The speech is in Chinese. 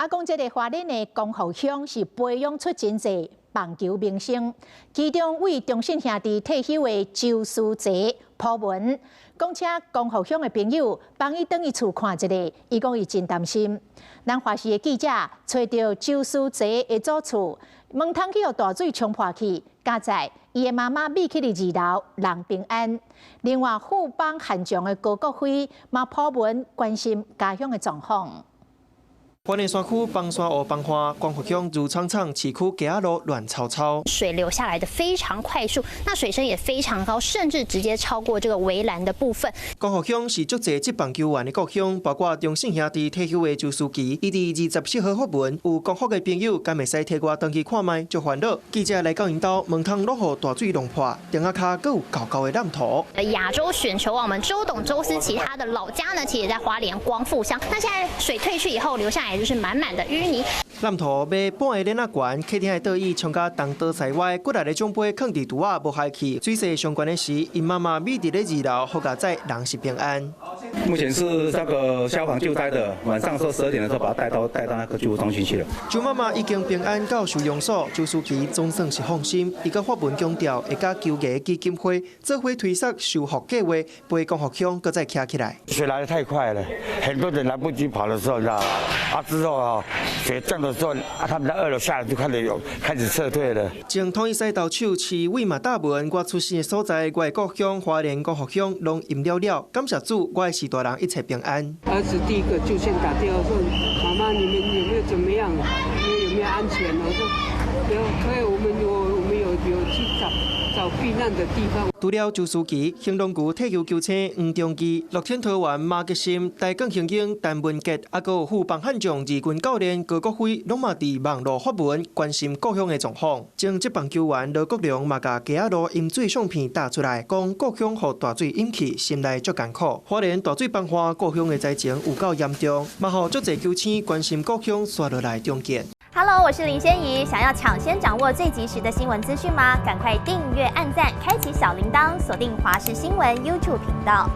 讲这个花莲的光复乡是培养出真侪棒球明星，其中为中信兄弟退休的周思齐破文，讲请光复乡的朋友帮伊转去厝看一下，伊讲伊真担心。咱华视的记者找到周思齐的祖厝，门窗去互大水冲破去，加在伊的妈妈秘去的二楼，人平安。另外，富邦悍将的高国辉嘛破文关心家乡的状况。 花莲山区邦山湖邦花光复乡如苍苍，市区街路乱糟糟，水流下来的非常快速，那水深也非常高，甚至直接超过这个围栏的部分。光复乡是足侪职棒球员的故乡，包括中信兄弟退休的周思齐，伊伫27号发文，有光复的朋友敢会使替我登去看卖，足烦恼。记者来到因兜，门窗落雨大水弄破，顶下骹阁有高高的烂土。亚洲选球王我们周董周思齐，他的老家呢，其实也在花莲光复乡。那现在水退去以后，留下来就是满满的淤泥。烂土要半个脸啊悬，客厅的倒椅冲甲东倒西歪，骨力的奖杯放伫拄啊无害去。水势上悬的时，因妈妈秘伫咧2楼，好佳在人是平安。目前是那个消防救灾的，晚上说12点的时候把他带到那个救护中心去了。周妈妈已经平安到收容所，周思齐总算是放心。伊甲发文强调，会甲求艺基金会做伙推测修复计划，陪光复乡搁再徛起来。水来得太快了，很多人来不及跑的时候，你知道吗？之后啊，水降的时候，他们在2楼下来就开始撤退了。正统一赛投手市委嘛答文，我出生的所在，我的故乡花莲光复乡拢淹了。感谢主，我的4大人一切平安。儿子第一个就先打电话说：“妈妈，你们有没有怎么样？有没有安全？”我说：“可以，我们有去找避难的地方。”除了周思齐，兴隆区退休球星黄中基、乐天桃园马吉心、台港刑警陈文杰，还有富邦悍将二军教练高国辉，拢嘛伫网络发文关心故乡的状况。前职棒球员罗国良嘛，甲街仔路淹水相片打出来，讲故乡被大水淹去，心内足艰苦。花莲大水崩化，故乡的灾情有够严重，嘛互足侪球星关心故乡刷落来中建。Hello， 我是林仙怡。想要抢先掌握最及时的新闻资讯吗？赶快订阅、按赞、开启小铃铛，锁定华视新闻 YouTube 频道。